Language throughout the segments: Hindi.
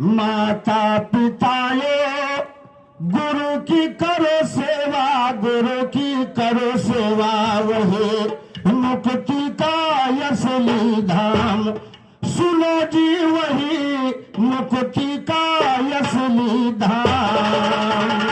माता पिताए गुरु की करो सेवा, गुरु की करो सेवा, वही मुक्ति का असली धाम। सुनो जी वही मुक्ति का असली धाम।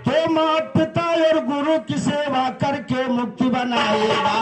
तो माता पिता और गुरु की सेवा करके मुक्ति बनाएगा।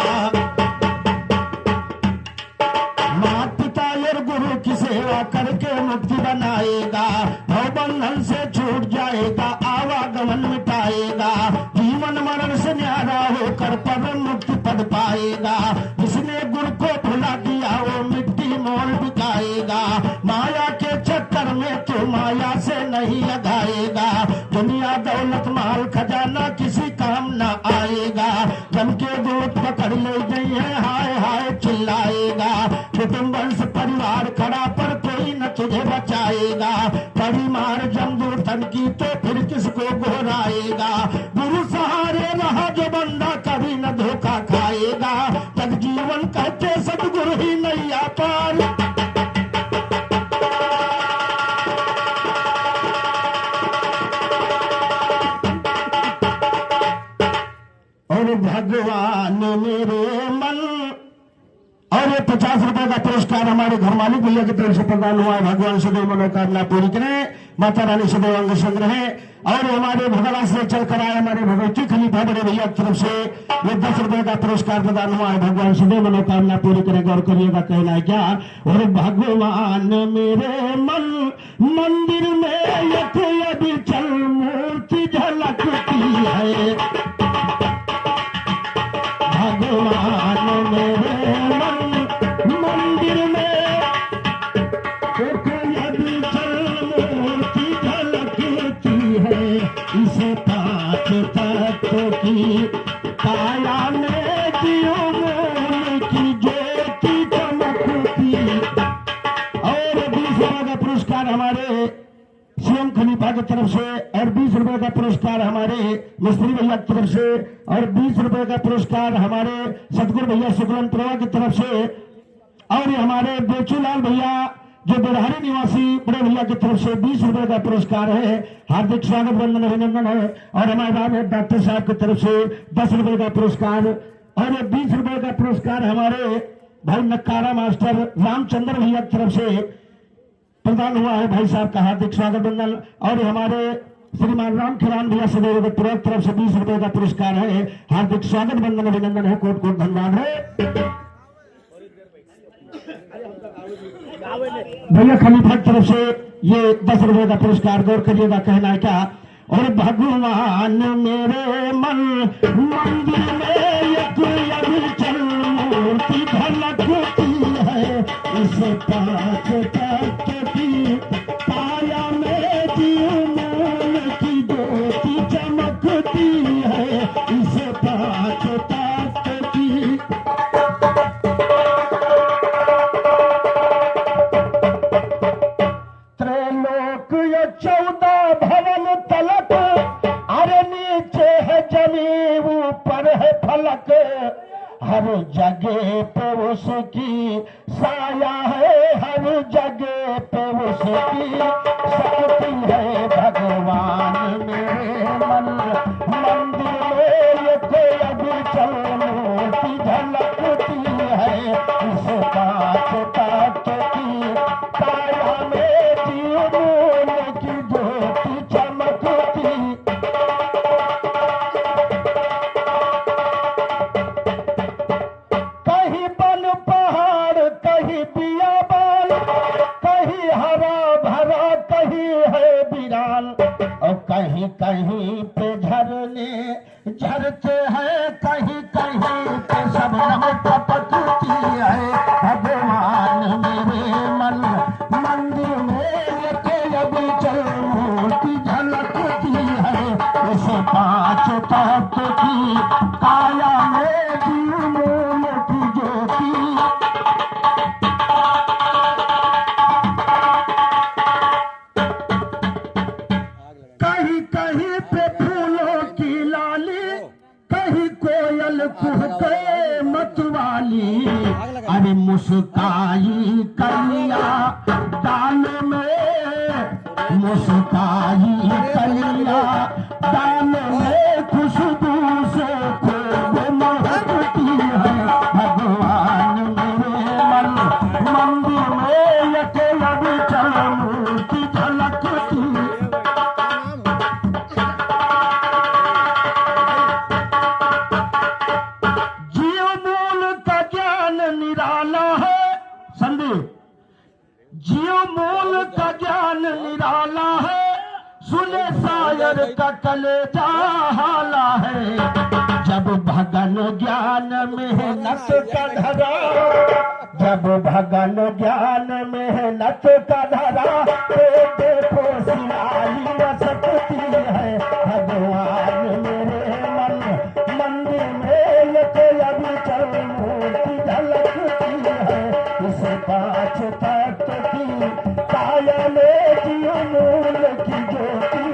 माता पिता और गुरु की सेवा करके मुक्ति बनाएगा। भवबंधन से छूट जाएगा, आवागमन मिटाएगा, जीवन मरण से न्यारा होकर परम मुक्ति पद पाएगा। जिसने गुरु को भुला दिया वो मिट्टी मोल बिकाएगा। माया के चक्कर में तो माया से नहीं लगाएगा। दुनिया दौलत माल खजाना किसी काम न आएगा। जम के दूत पकड़ ले गई है, हाय हाय चिल्लाएगा। कुटुंब वंश परिवार खड़ा पर कोई न तुझे बचाएगा। पड़ी मार जमदूतन की तो फिर किसको घोराएगा। गुरु सहारे रहा जो बंदा कभी न धोखा खाएगा। तक जीवन कहते सदगुरु ही नैया पार। और भगवान मेरे मन। और ये 50 रुपए का पुरस्कार हमारे घर मालिक भैया की तरफ से प्रदान हुआ है। भगवान सदैव मनोकामना पूरी करें, माता रानी सदैव अंग संग रहे। और हमारे भगवान से चलकर आए हमारे भगवती खलीफा बड़े भैया की तरफ से ये 10 रुपए का पुरस्कार प्रदान हुआ है। भगवान सदैव मनोकामना पूरी करें। गौर करिएगा, कहना है क्या। और भगवान मेरे मन मंदिर में एक अविचल मूर्ति झलकती है। भगवान मेरे मन मंदिर में एक अविचल मूर्ति झलकती है। इसे पांच तत्व की काया में दियो मोल की ज्योति चमकती। और 20 रुपए का पुरस्कार हमारे सीएम खलीफा की तरफ से, और 20 रुपए का पुरस्कार हमारे मिस्त्री भैया की तरफ से, और 20 रुपए का पुरस्कार हमारे सतगुरु भैया सुगलन प्रभा की तरफ से, और हमारे बेचूलाल भैया जो बिरहारी निवासी बड़े भैया की तरफ से 20 रुपए का पुरस्कार है। हार्दिक स्वागत वंदन अभिनंदन है। और हमारे बाद डॉक्टर साहब की तरफ से 10 रुपए का पुरस्कार, और 20 रुपए का पुरस्कार हमारे भाई नक्कारा मास्टर रामचंद्र भैया की तरफ से प्रदान हुआ है। भाई साहब का हार्दिक स्वागत वंदन। और हमारे श्रीमान राम खिलान भैया सदैव पूर्वक तरफ से 20 रुपए का पुरस्कार है। हार्दिक स्वागत वंदन अभिनंदन है। कोट कोट धन्यवाद है। भैया खलीफा की तरफ से ये 10 रुपए का पुरस्कार। गौर करिएगा, कहना है क्या। और भगवान मेरे मन मंदिर में एक अविचल मूर्ति झलकती है। इसे पांच तत्व की काया में दियो मोल की ज्योति चमकती है। इसे पांच तत्व की त्रैलोक ये 14 भवन तलक। अरे नीचे है जमीन ऊपर है फलक। हर जगह पे उसकी साया है, हर जगह पे उसकी शक्ति है। भगवान मेरे मन मंदिर में एक अविचल मूर्ति झलकती है। इस पांच तत्व की काया में दियो मोल की ज्योति चमकती। कहीं बन पहाड़, कहीं बियाबान, कहीं हरा भरा, कहीं है बिरान। और कहीं कहीं पे झरने झरते हैं, कहीं कहीं पे शबनम टपकती है। भगवान मेरे मन मंदिर में एक अविचल मूर्ति झलकती है। इसे पांच तत्व की काया में दियो मोल की ज्योति। कहीं कहीं पे फूलों के मतवाली अरे मुस्काई कलिया दान में, मुस्काई कलिया दान में खुशबू से खूब महकती है। भगवान मेरे मन मंदिर में अकेला चल मूर्ति झलकती। जीव मूल का ज्ञान निराला है, सुने शायर का कलेजा हाला है। जब भगन ज्ञान मेहनत का धरा, जब भगन ज्ञान मेहनत का धरा, तो देखो सिलाई रसकती है। भगवान मेरे मन मंदिर में अभी चल मूर्ति झलकती है। इस पाँच तत्व की काया में जीव मूल की ज्योति।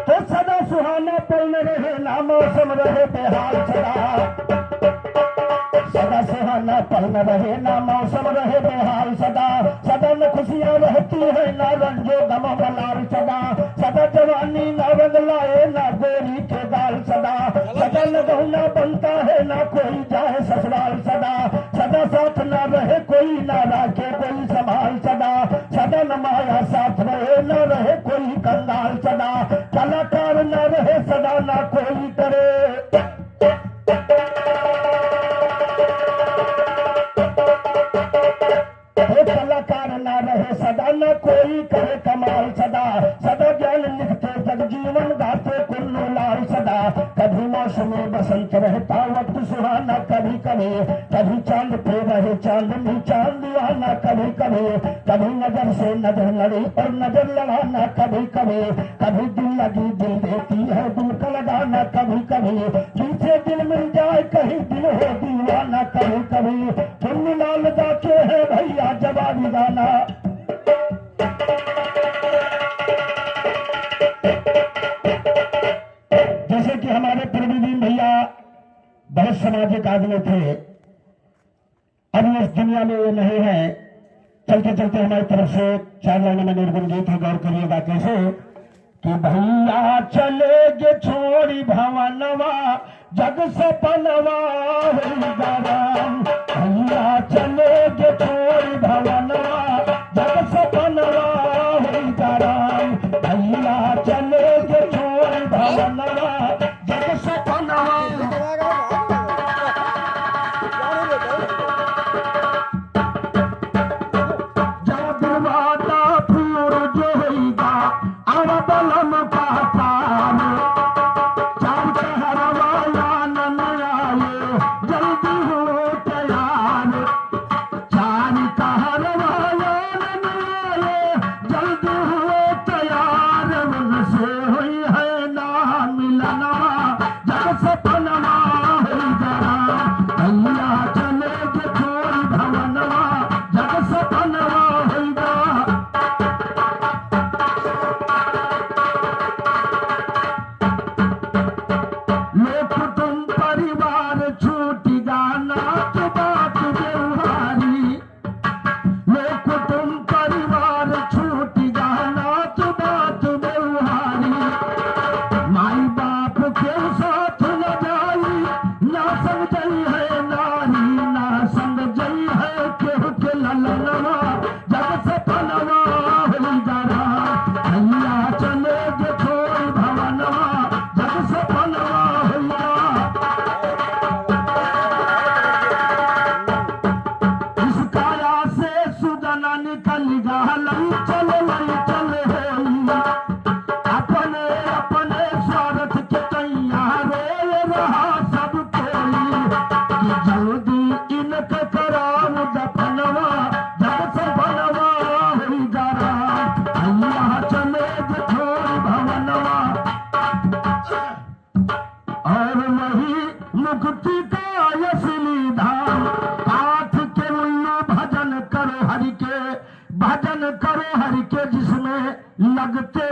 तो सदा सुहाना पल न रहे ना मौसम रहे बेहाल सदा, सदा सुहाना पल न रहे ना मौसम रहे बेहाल सदा। सदा न खुशियाँ रहती है ना रंजो गम मलाल सदा। सदा जवानी ना रंग लाए ना गोरी के गाल सदा। सदा न गहना बनता है ना कोई जाए ससुराल सदा। सदा साथ ना रहे कोई ना राखे कोई संभाल सदा। सदा न माया साथ रहे ना रहे कोई कंगाल सदा। कलाकार ना रहे सदा ना कोई करे, कलाकार ना रहे सदा न कोई करे कमाल सदा। सदा ज्ञान लिखते जग जीवन गाते कुल्लू लाल सदा। कभी मौसमी बसंत रहता वक्त सुहाना, कभी कभी कभी चांद पे रहे चांदनी चांद दीवाना। कभी कभी कभी नजर से नजर लड़ी और नजर लड़ाना। कभी कभी कभी दिल लगी दिल देती है दिल का लगाना। कभी कभी दिल से दिल मिल जाए कहीं दिल हो दीवाना। कभी कभी तुम लाल जाके है भैया जवाबी गाना। जैसे कि हमारे प्रवीण भैया बहुत सामाजिक आदमी थे, अब इस दुनिया में ये नहीं है। चलते चलते हमारी तरफ से 4 लाइनों में निर्गुण गीत है, गौर करिएगा कैसे कि भैया चले छोड़ी भवनवा जग सपनवा राम। भैया चले छोड़ी भवनवा जग सपनवा राम। भैया चले छोड़ी भवनवा जग सपनवा। भजन करो हरि के जिसमें लगते